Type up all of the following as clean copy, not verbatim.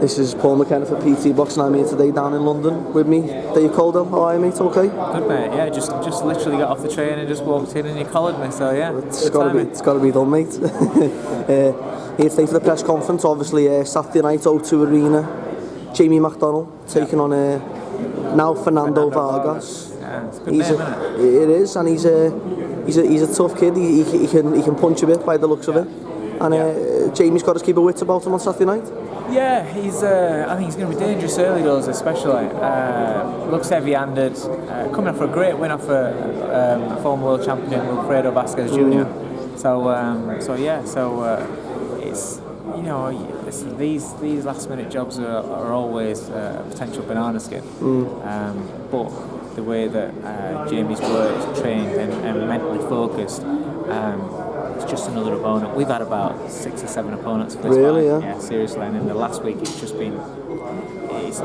This is Paul McKenna for PT Boxing. I'm here today down in London with me, Dave Coldwell. How are you, mate? Okay? Good, mate. Yeah, just literally got off the train and just walked in and you collared me, so yeah. It's got to be done, mate. Here today for the press conference, obviously Saturday night, O2 Arena. Jamie McDonnell taking on now Fernando Vargas. Yeah, it's a good name, isn't it? It is, and he's a tough kid. He can punch a bit by the looks of it. And Jamie's got his keep of wits about him on Saturday night. Yeah, I think he's going to be dangerous early doors, especially. Looks heavy-handed, coming off a great win off a former world champion, Wilfredo Vasquez Jr. It's these last-minute jobs are always a potential banana skin. But the way that Jamie's worked, trained, and mentally focused. It's just another opponent. We've had about 6 or 7 opponents for this fight. Yeah, seriously. And in the last week, it's just been it's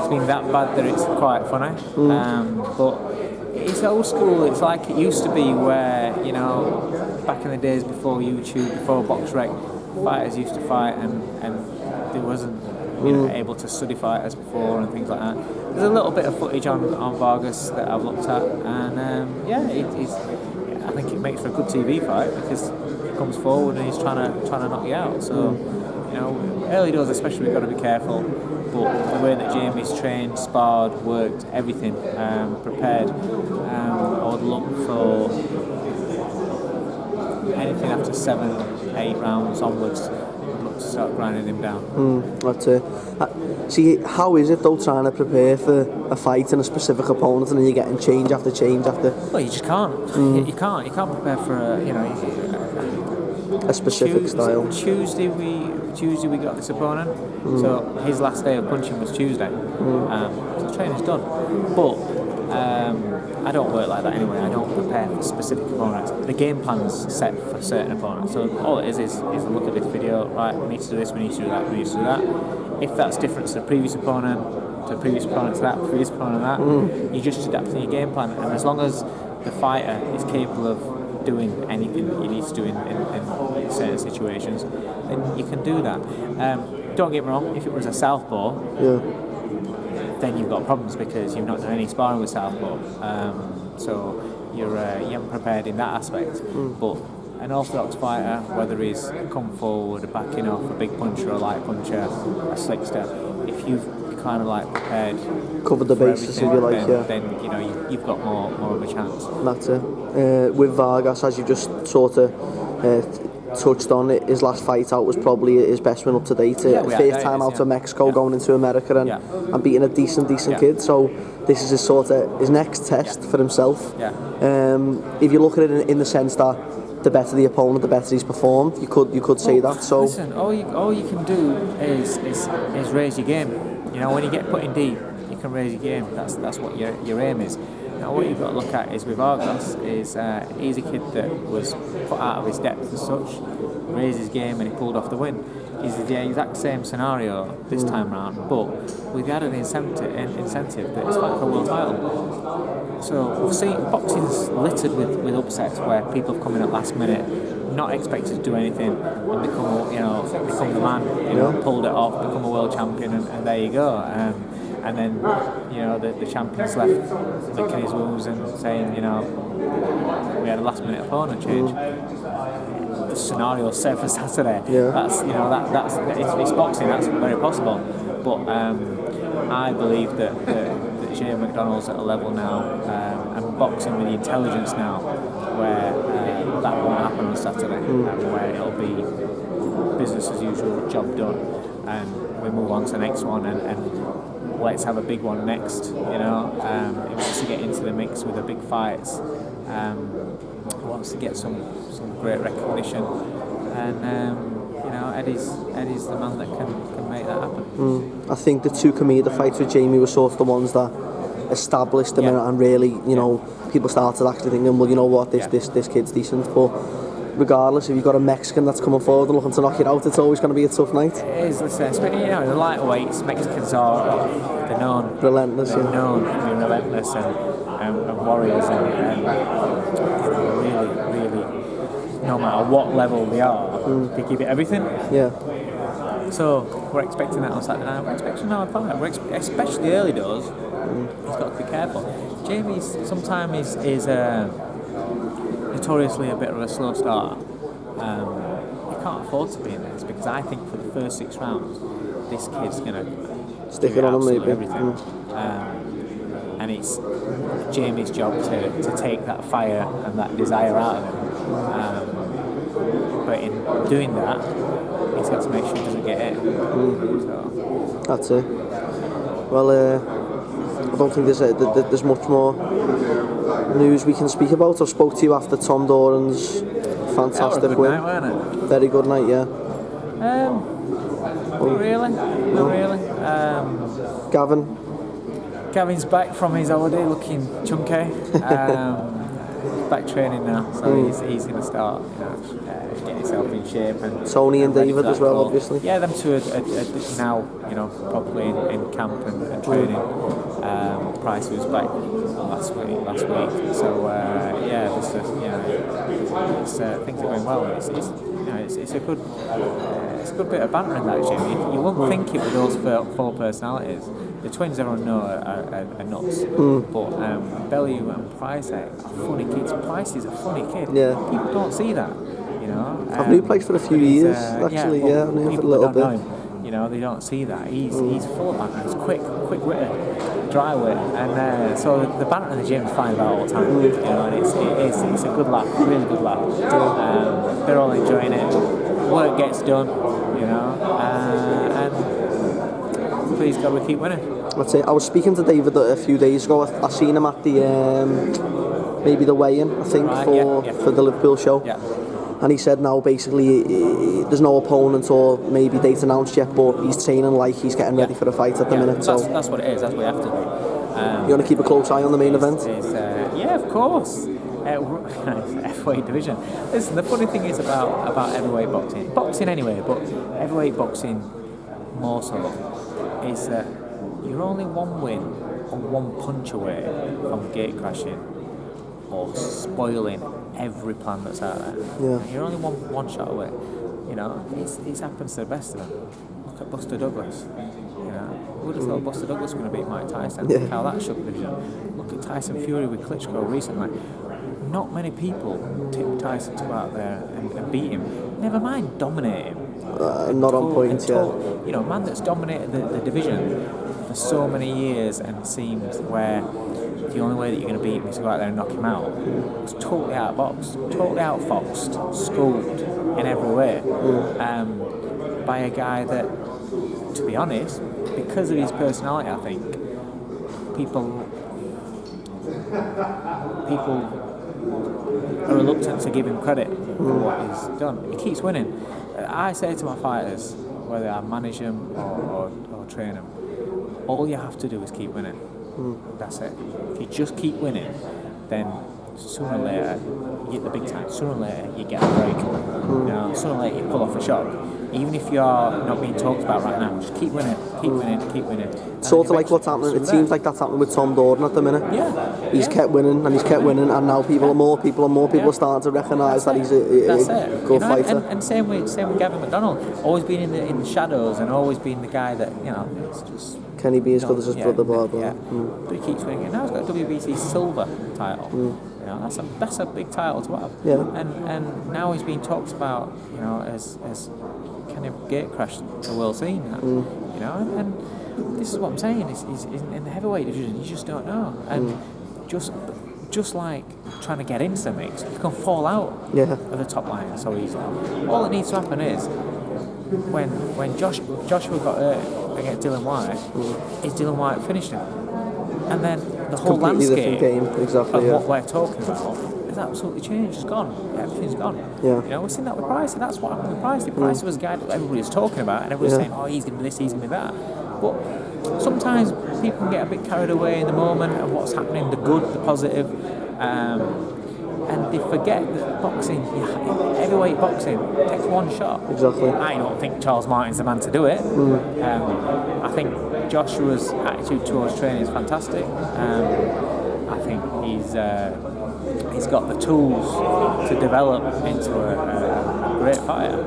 been that bad that it's quite funny. But it's old school. It's like it used to be, where back in the days before YouTube, before BoxRec, fighters used to fight and there wasn't able to study fighters before and things like that. There's a little bit of footage on Vargas that I've looked at, and I think it makes for a good TV fight because he comes forward and he's trying to knock you out. So, early doors especially, we've got to be careful. But the way that Jamie's trained, sparred, worked, everything, prepared, I would look for anything after 7, 8 rounds onwards. I'd look to start grinding him down. That's it. See, how is it though trying to prepare for a fight and a specific opponent, and then you're getting change after change after? Well, you just can't. You can't prepare for a specific style. Tuesday we got this opponent, so his last day of punching was Tuesday. So the training's done. But I don't work like that anyway. I don't prepare for specific opponents. The game plan's set for certain opponents. So all it is look at this video. Right, we need to do this. We need to do that. We need to do that. If that's different to the previous opponent, to the previous opponent to that, previous opponent to that, you just adapt to your game plan. And as long as the fighter is capable of doing anything that you need to do in certain situations, then you can do that. Don't get me wrong, if it was a southpaw, then you've got problems because you've not done any sparring with southpaw. So you haven't prepared in that aspect. But an orthodox fighter, whether he's come forward, backing off, a big puncher, a light puncher, a slickster, if you've kind of like prepared, covered the bases, if you like, then you've got more of a chance. That's it. With Vargas, as you just sort of touched on it, his last fight out was probably his best win up to date. First time out of Mexico, going into America and beating a decent kid. So this is his next test for himself. If you look at it in the sense that the better the opponent, the better he's performed, you could say that. So listen, all you can do is raise your game. When you get put in deep, you can raise your game. That's what your aim is. Now, what you've got to look at is with Vargas is he's a kid that was put out of his depth as such, raised his game, and he pulled off the win. Is the exact same scenario this time round, but with the added incentive that it's like a world title. So we've seen boxing's littered with upsets where people have come in at last minute, not expected to do anything, and become the man, pulled it off, become a world champion, and there you go. And then the champion's left licking his wounds and saying, we had a last minute opponent change. The scenario set for Saturday. That's it's boxing. That's very possible. But I believe that Jamie McDonnell's at a level now, and boxing with the intelligence now, where that won't happen on Saturday, where it'll be business as usual, job done, and we move on to the next one, and let's have a big one next. He wants to get into the mix with the big fights. He wants to get some great recognition, and Eddie's the man that can make that happen. I think the two Kameda fights with Jamie were sort of the ones that established him, and really, people started actually thinking, well, you know what, this kid's decent. But regardless, if you've got a Mexican that's coming forward and looking to knock you out, it's always going to be a tough night. It is, listen, the lightweights, Mexicans they're known relentless, they're known for being relentless and warriors, and really, no matter what level they are, they give it everything. So we're expecting that on Saturday night. We're expecting another fight. Especially the early doors. He's got to be careful. Jamie sometimes is notoriously a bit of a slow starter. He can't afford to be in this because I think for the first 6 rounds, this kid's going to stick it on him maybe. Everything. And it's Jamie's job to take that fire and that desire out of him. But in doing that, he's got to make sure he doesn't get hit. So. That's it. Well, I don't think there's much more news we can speak about. I spoke to you after Tom Doran's fantastic good win. Night, wasn't it? Very good night, yeah. Not really. Gavin's back from his holiday looking chunky. Back training now, so he's going to start, getting himself in shape. And Tony and David as well, obviously. Yeah, them two are now, probably in camp and training. Price was back last week. So things are going well. It's a good bit of banter in that gym. You wouldn't think it with those 4 personalities. The twins everyone know are nuts, but Bellew and Price are funny kids. Price is a funny kid. Yeah. People don't see that, I've known Price for a few years, actually. I knew him for a little bit. They don't see that. He's full of banter. He's quick-witted, dry-witted, and so the banter in the gym is fine about all the time. And it's a good laugh, really good laugh. They're all enjoying it. Work gets done, and please God we keep winning. That's it. I was speaking to David a few days ago. I seen him at the maybe the weigh-in, I think, for the Liverpool show. Yeah. And he said now basically there's no opponent or maybe date announced yet, but he's training like he's getting ready for a fight at the minute. So that's what it is. That's what you have to do. You want to keep a close eye on the main event? Yeah, of course. Heavyweight division. Listen, the funny thing is about heavyweight boxing anyway, but heavyweight boxing more so, is that you're only one win or one punch away from gate crashing or spoiling every plan that's out there. Yeah. You're only one shot away. It happens to the best of them. Look at Buster Douglas. Who would have thought Buster Douglas was going to beat Mike Tyson? Yeah. Look how that shook the division. Look at Tyson Fury with Klitschko recently. Not many people tipped Tyson to go out there and beat him. Never mind dominate him. Not on point, yeah. A man that's dominated the division for so many years and seems where the only way that you're going to beat him is to go out there and knock him out. It's totally outboxed, totally outfoxed, schooled in every way by a guy that, to be honest, because of his personality, I think people are reluctant to give him credit for what he's done. He keeps winning. I say to my fighters, whether I manage them or train them, all you have to do is keep winning. That's it. If you just keep winning, then sooner or later you get the big time. Sooner or later you get a break. Sooner or later you pull off a shot. Even if you're not being talked about right now, just keep winning. Sort of like what's happening. It seems like that's happening with Tom Doran at the minute. Yeah. He's kept winning, and now more people are starting to recognise that he's a good fighter. And same with Gavin McDonnell, always being in the shadows and always being the guy that it's just. Can he be as good as his brother? Blah blah. Yeah. But he keeps winning. And now he's got a WBC silver title. That's a big title to have. Yeah. And now he's being talked about, as kind of gate crashed the world scene. And this is what I'm saying. Is in the heavyweight division, you just don't know. And just like trying to get into the mix, you can fall out of the top line so easily. All that needs to happen is when Joshua got hurt against Dylan White, is Dylan White finished him, and then the whole landscape of what we're talking about has absolutely changed. It's gone. Everything's gone. Yeah. We've seen that with Price, and that's what happened with Price. Price was a guy that everybody was talking about, and everybody was saying, "Oh, he's going to be this, he's going to be that." But sometimes people can get a bit carried away in the moment of what's happening, the good, the positive, and they forget that boxing, heavyweight boxing, takes one shot. Exactly. I don't think Charles Martin's the man to do it. I think Joshua's attitude towards training is fantastic. I think he's got the tools to develop into a great fighter.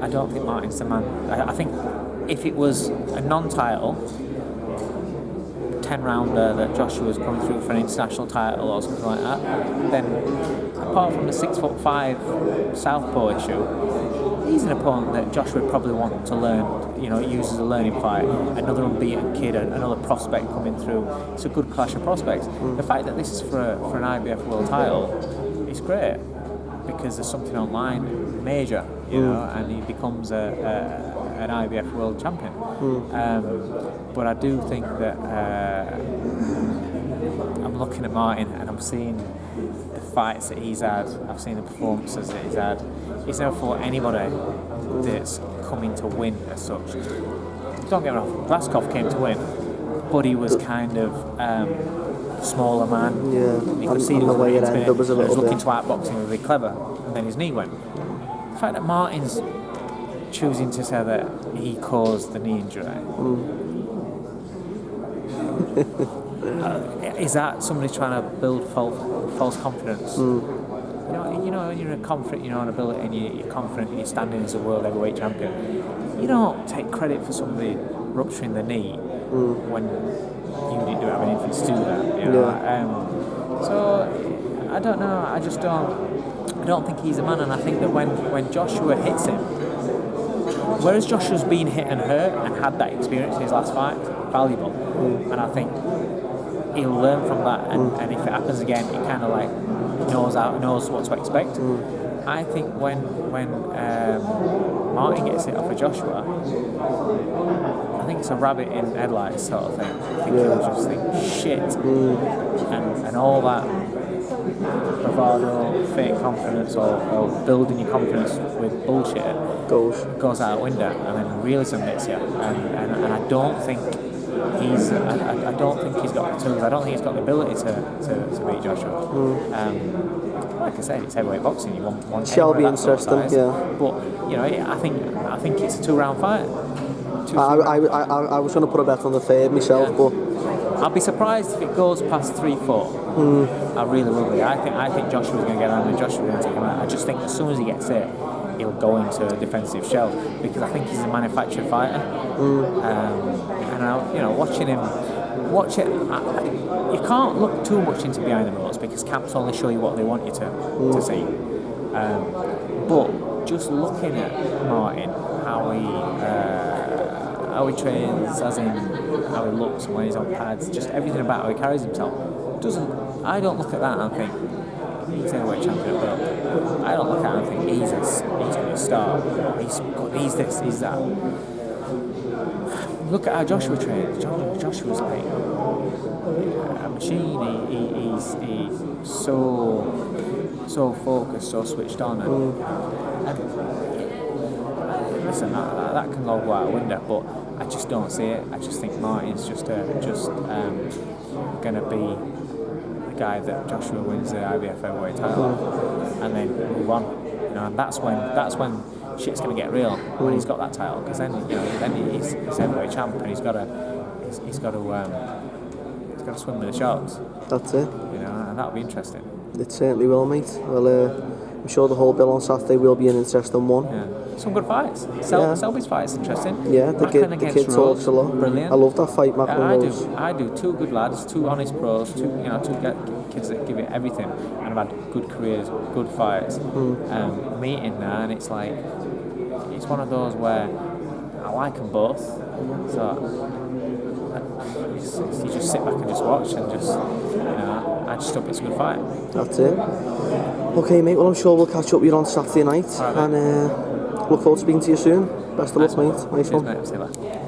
I don't think Martin's the man. I think if it was a non-title 10-rounder that Joshua's coming through for an international title or something like that, then apart from the 6'5" southpaw issue, he's an opponent that Joshua would probably want to learn, use as a learning fight. Another unbeaten kid, another prospect coming through. It's a good clash of prospects. The fact that this is for an IBF world title is great because there's something online major, and he becomes an IBF world champion. But I do think that I'm looking at Martin and I'm seeing the fights that he's had. I've seen the performances that he's had. He's never fought anybody that's coming to win as such. Don't get me wrong, Glaskov came to win, but he was kind of smaller man. Yeah, you could see the way it ended was a little bit. Looking to outbox him really clever, and then his knee went. The fact that Martin's choosing to say that he caused the knee injury. Is that somebody trying to build false confidence? When you're confident in your own ability and you're confident and you're standing as a world heavyweight champion, you don't take credit for somebody rupturing the knee when you didn't have anything to do with that. So I don't know. I just don't think he's a man, and I think that when Joshua hits him, whereas Joshua's been hit and hurt and had that experience in his last fight, valuable, and I think he'll learn from that, and if it happens again, he kind of like knows what to expect. I think when Martin gets it off of Joshua, I think it's a rabbit in headlights sort of thing. I think he'll just think shit, and all that bravado, fake confidence, or building your confidence with bullshit goes out the window, and then realism hits you. And I don't think he's got the tools. I don't think he's got the ability to beat Joshua. Like I said, it's heavyweight boxing. You want one. Shall be interesting, yeah. But I think it's a 2-round fight. I was going to put a bet on the third myself, but I'll be surprised if it goes past 3-4. I really will be. I think Joshua's going to get out and Joshua's going to take him out. I just think as soon as he gets it, he'll go into a defensive shell because I think he's a manufactured fighter. And watching him, you can't look too much into behind the ropes because camps only show you what they want you to see. But just looking at Martin, how he trains, as in how he looks when he's on pads, just everything about how he carries himself. I don't look at that and think he's a heavyweight champion, but I don't look at it and think he's a star. He's good, he's this, he's that. Look at how Joshua trains. Joshua's like a machine. He's so focused, so switched on, and listen, that can all go out a window, but I just don't see it. I just think Martin's just going to be the guy that Joshua wins the IBF heavyweight title and then move on. And that's when shit's going to get real, when he's got that title, because then he's heavyweight champ and he's got to swim with the sharks. That's it. And that'll be interesting. It certainly will, mate. Well, I'm sure the whole bill on Saturday will be an interesting one. Yeah. Some good fights. Selby's fight is interesting. Yeah, the kid talks a lot. Brilliant. I love that fight, Mac Rose. I do. Two good lads, two honest pros, two kids that give it everything and have had good careers, good fights. Meeting now, and it's like it's one of those where I like them both. So you just sit back and just watch and just I just hope it's a good fight. That's it. Okay, mate. Well, I'm sure we'll catch up with you on Saturday night, and look forward to speaking to you soon. Best of luck, mate. Nice one. Mate. See you later.